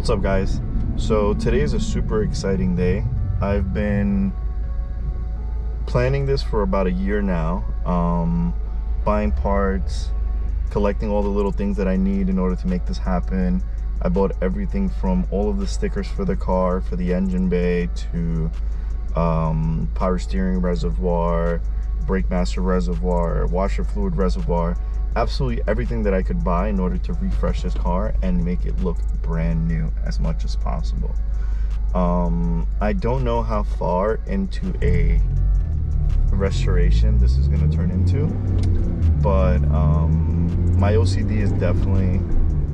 What's up, guys? So today is a super exciting day. I've been planning this for about a year now, buying parts, collecting all the little things that I need in order to make this happen. I bought everything from all of the stickers for the car, for the engine bay, to power steering reservoir, brake master reservoir, washer fluid reservoir, absolutely everything that I could buy in order to refresh this car and make it look brand new as much as possible. I don't know how far into a restoration this is going to turn into, but my OCD is definitely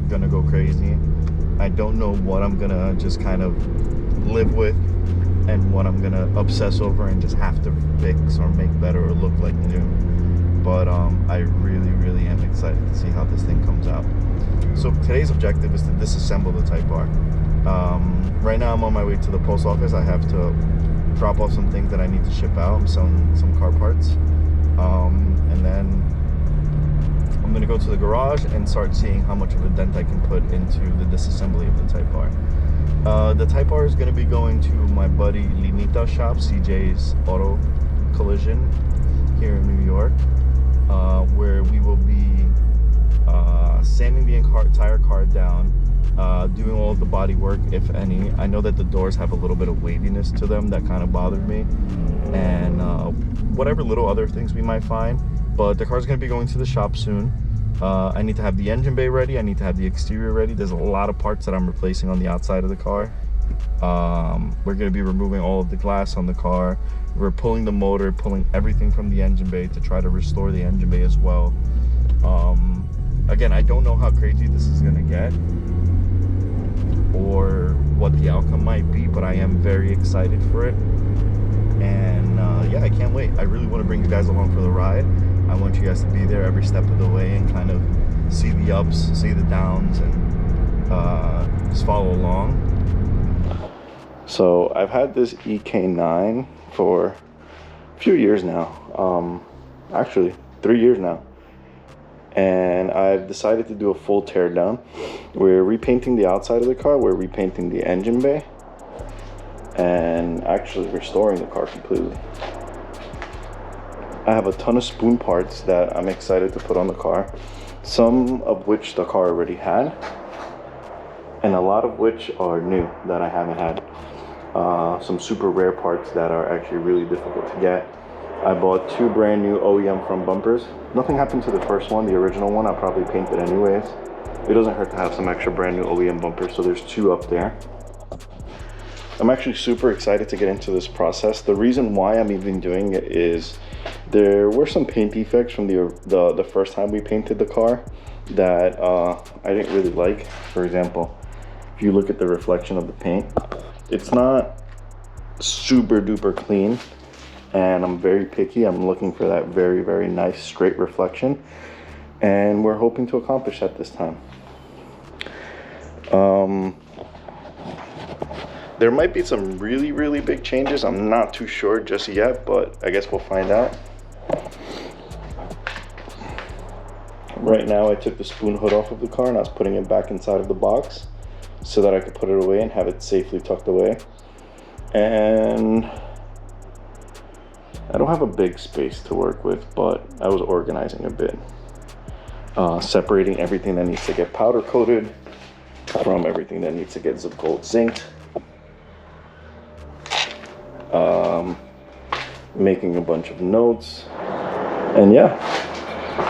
gonna go crazy. I don't know what I'm gonna just kind of live with and what I'm gonna obsess over and just have to fix or make better or look like new. But I really am excited to see how this thing comes out. So today's objective is to disassemble the Type R. Right now I'm on my way to the post office. I have to drop off some things that I need to ship out. I'm selling some car parts, and then I'm gonna go to the garage and start seeing how much of a dent I can put into the disassembly of the Type R. The Type R is gonna be going to my buddy Linita's shop, CJ's Auto Collision here in New York, where we will be sanding the entire car down, doing all of the body work, if any. I know that the doors have a little bit of waviness to them that kind of bothered me, and whatever little other things we might find. But the car's going to be going to the shop soon. I need to have the engine bay ready. I need to have the exterior ready. There's a lot of parts that I'm replacing on the outside of the car. We're going to be removing all of the glass on the car. We're pulling the motor, pulling everything from the engine bay to try to restore the engine bay as well. Again, I don't know how crazy this is going to get or what the outcome might be, but I am very excited for it. And yeah, I can't wait. I really want to bring you guys along for the ride. I want you guys to be there every step of the way and kind of see the ups, see the downs, and just follow along. So I've had this EK9 for a few years now, actually 3 years now, and I've decided to do a full teardown. We're repainting the outside of the car, we're repainting the engine bay, and actually restoring the car completely. I have a ton of spoon parts that I'm excited to put on the car, some of which the car already had, and a lot of which are new that I haven't had. Some super rare parts that are actually really difficult to get. I bought 2 brand new OEM front bumpers. Nothing happened to the first one, the original one. I'll probably paint it anyways. It doesn't hurt to have some extra brand new OEM bumpers, so there's 2 up there. I'm actually super excited to get into this process. The reason why I'm even doing it is there were some paint defects from the first time we painted the car that I didn't really like. For example, if you look at the reflection of the paint, it's not super duper clean, and I'm very picky. I'm looking for that very nice straight reflection, and we're hoping to accomplish that this time. There might be some really big changes. I'm not too sure just yet, but I guess we'll find out. Right now I took the spoon hood off of the car and I was putting it back inside of the box so that I could put it away and have it safely tucked away. And I don't have a big space to work with, but I was organizing a bit. Separating everything that needs to get powder coated from everything that needs to get zip coat zinced. Making a bunch of notes, and yeah,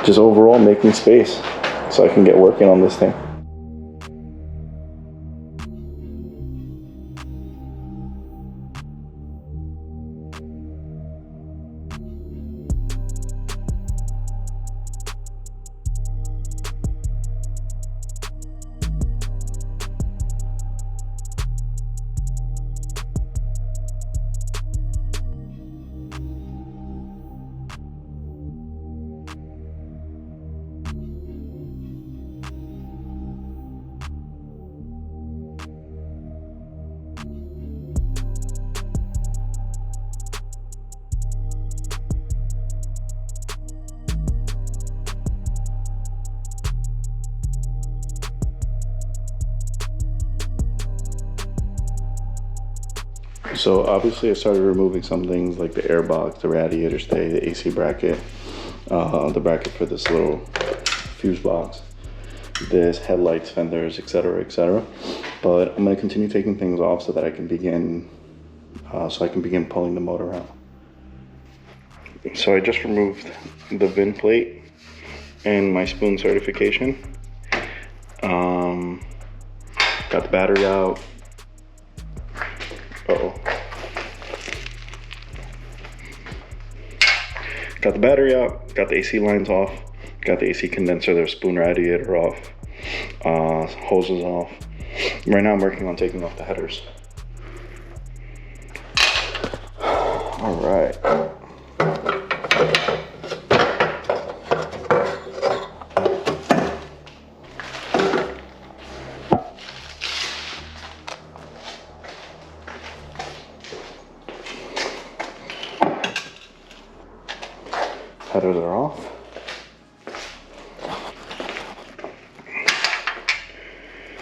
just overall making space so I can get working on this thing. So obviously I started removing some things like the air box, the radiator stay, the AC bracket, the bracket for this little fuse box, this headlights, fenders, etc., etc. But I'm going to continue taking things off so that I can begin pulling the motor out. So I just removed the VIN plate and my spoon certification. Got the battery out. Got the battery out, got the AC lines off, got the AC condenser, their spoon radiator off, hoses off. Right now I'm working on taking off the headers. All right. Headers are off.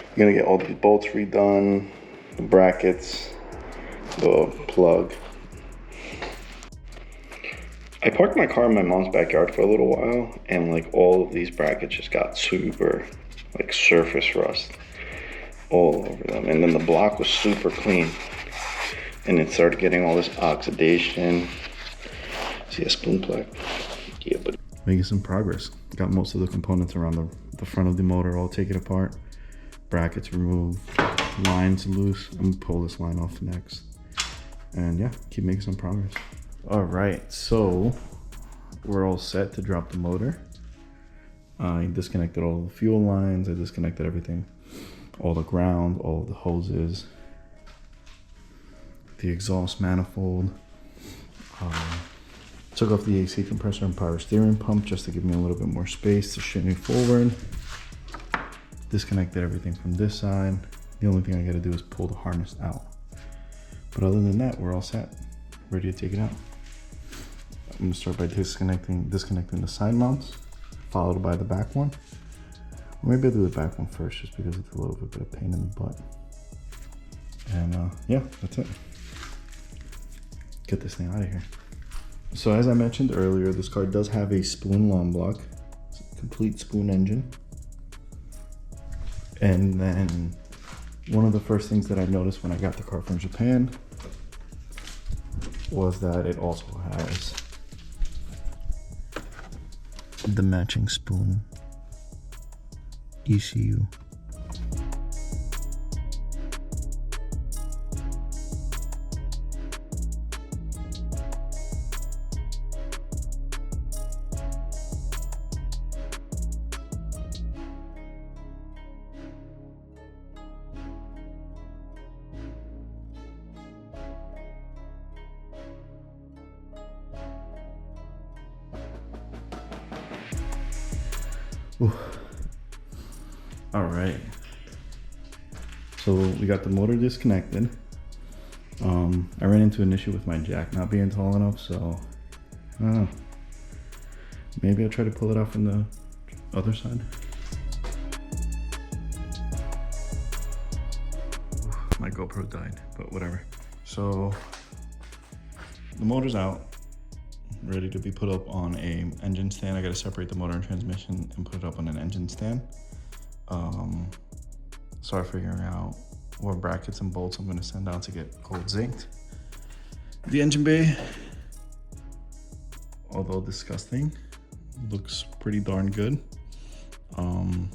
I'm gonna get all these bolts redone, the brackets, the plug. I parked my car in my mom's backyard for a little while, and like all of these brackets just got super like surface rust all over them. And then the block was super clean, and it started getting all this oxidation. See a spoon plug? Yeah, but making some progress. Got most of the components around the front of the motor all taken apart. Brackets removed, lines loose. I'm gonna pull this line off next. And yeah, keep making some progress. All right, so we're all set to drop the motor. I disconnected all the fuel lines. I disconnected everything, all the ground, all the hoses, the exhaust manifold. Took off the AC compressor and power steering pump just to give me a little bit more space to shift me forward. Disconnected everything from this side. The only thing I gotta do is pull the harness out. But other than that, we're all set, ready to take it out. I'm gonna start by disconnecting the side mounts, followed by the back one. Or maybe I'll do the back one first, just because it's a little bit of a pain in the butt. And yeah, that's it. Get this thing out of here. So as I mentioned earlier, this car does have a spoon long block. It's a complete spoon engine. And then one of the first things that I noticed when I got the car from Japan was that it also has the matching spoon ECU. Ooh. All right, so we got the motor disconnected. I ran into an issue with my jack not being tall enough, so I don't know. Maybe I'll try to pull it out from the other side. My GoPro died, but whatever. So the motor's out, ready to be put up on a engine stand. I gotta separate the motor and transmission and put it up on an engine stand. Start figuring out what brackets and bolts I'm gonna send out to get cold zinced. The engine bay, although disgusting, looks pretty darn good. Gonna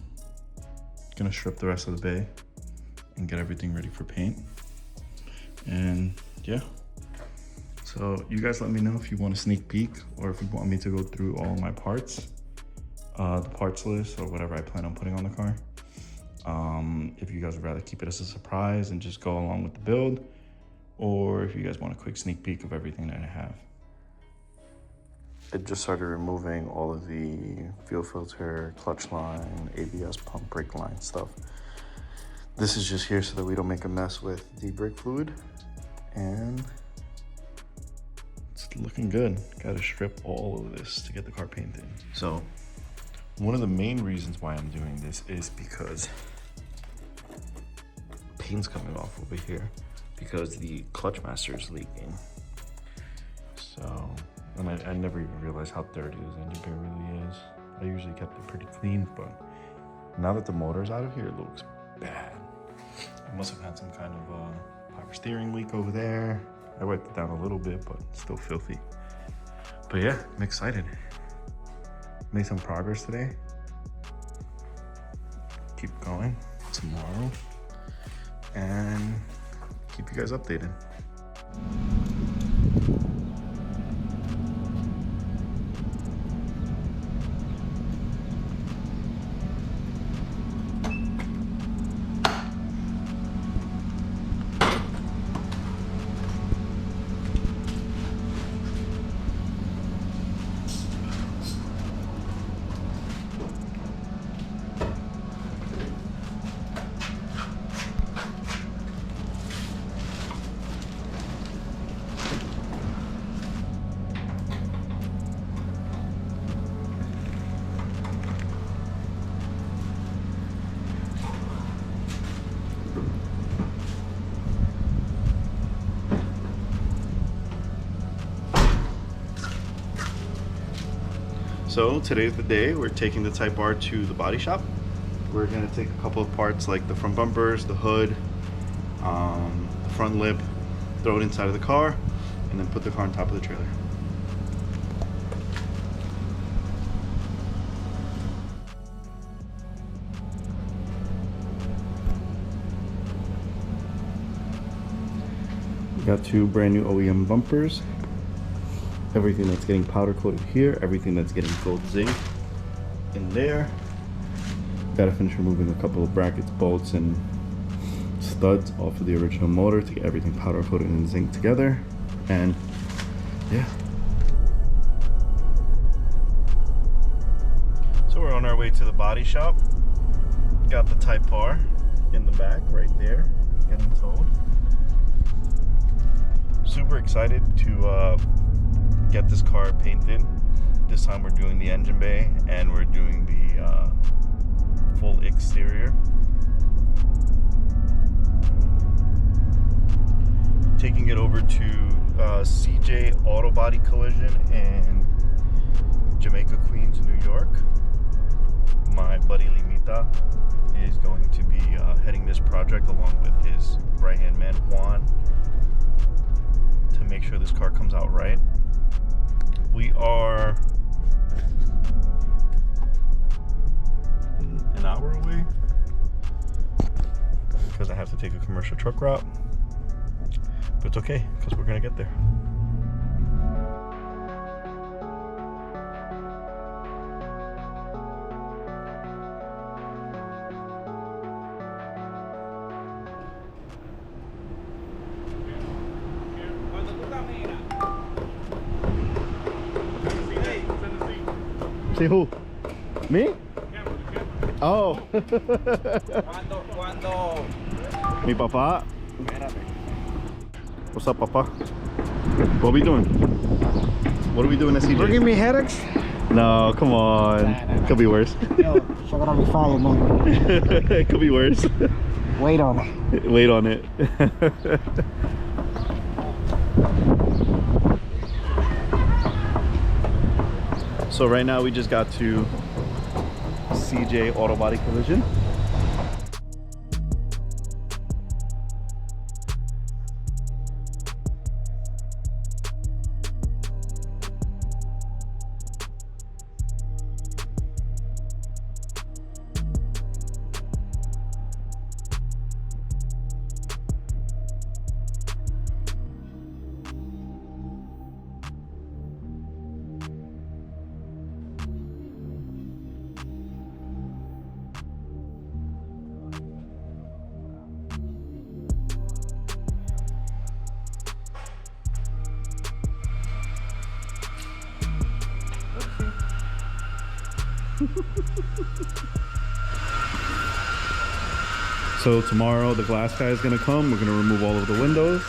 strip the rest of the bay and get everything ready for paint. And yeah. So you guys let me know if you want a sneak peek or if you want me to go through all my parts, the parts list or whatever I plan on putting on the car. If you guys would rather keep it as a surprise and just go along with the build, or if you guys want a quick sneak peek of everything that I have. I just started removing all of the fuel filter, clutch line, ABS pump, brake line stuff. This is just here so that we don't make a mess with the brake fluid. And it's looking good. Gotta strip all of this to get the car painted. So one of the main reasons why I'm doing this is because paint's coming off over here. because the clutch master is leaking. So, and I never even realized how dirty this engine bay really is. I usually kept it pretty clean, but now that the motor's out of here, it looks bad. I must have had some kind of power steering leak over there. I wiped it down a little bit, but it's still filthy. But yeah, I'm excited. Made some progress today. Keep going tomorrow and keep you guys updated. So today's the day. We're taking the Type R to the body shop. We're gonna take a couple of parts like the front bumpers, the hood, the front lip, throw it inside of the car, and then put the car on top of the trailer. We got two brand new OEM bumpers. Everything that's getting powder coated here, everything that's getting gold zinc in there. Gotta finish removing a couple of brackets, bolts, and studs off of the original motor to get everything powder coated and zinc together. And yeah. So we're on our way to the body shop. Got the Type R in the back right there, getting towed. Super excited to get this car painted. This time we're doing the engine bay and we're doing the full exterior. Taking it over to CJ Auto Body Collision in Jamaica, Queens, New York. My buddy Limita is going to be heading this project along with his right-hand man Juan to make sure this car comes out right. We are an hour away because I have to take a commercial truck route, but it's okay because we're gonna get there. See who? Me? Oh. Mi papá. What's up, papa? What are we doing? What are we doing at CJ? You're giving me headaches? No, come on. Nah. Could be worse. Yo, so gonna be fire, man. It could be worse. Wait on it. Wait on it. So right now we just got to CJ Auto Body Collision. So tomorrow the glass guy is gonna come. We're gonna remove all of the windows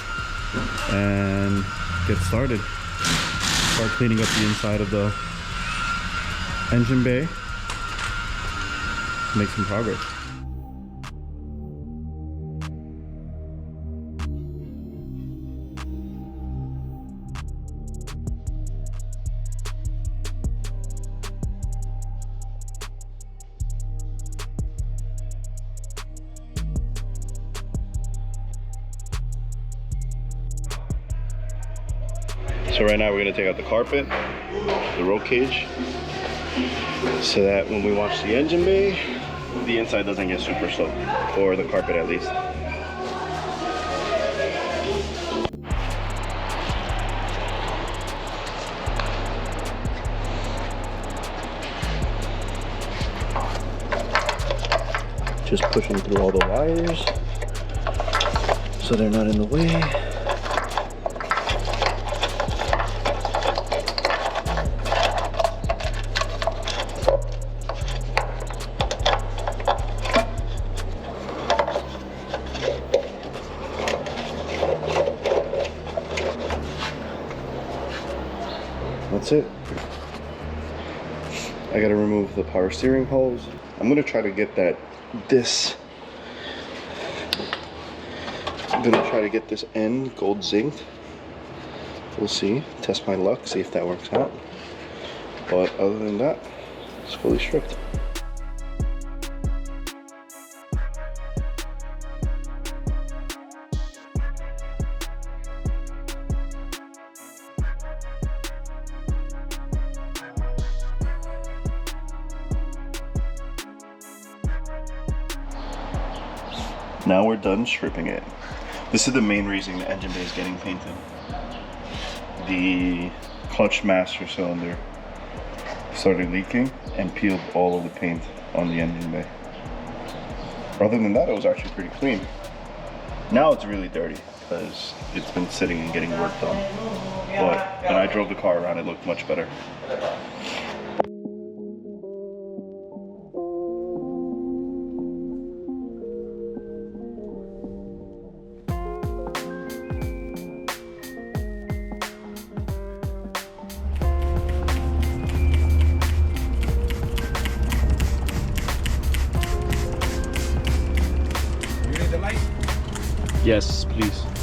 and get started. Start cleaning up the inside of the engine bay. Make some progress. So right now we're gonna take out the carpet, the roll cage, so that when we wash the engine bay, the inside doesn't get super soaked, or the carpet at least. Just pushing through all the wires so they're not in the way. That's it. I gotta remove the power steering hose. I'm gonna try to get I'm gonna try to get this end gold zinced. We'll see, test my luck, see if that works out. But other than that, it's fully stripped. Now we're done stripping it. This is the main reason the engine bay is getting painted. The clutch master cylinder started leaking and peeled all of the paint on the engine bay. Other than that, it was actually pretty clean. Now it's really dirty because it's been sitting and getting work done. But when I drove the car around, it looked much better. Yes, please.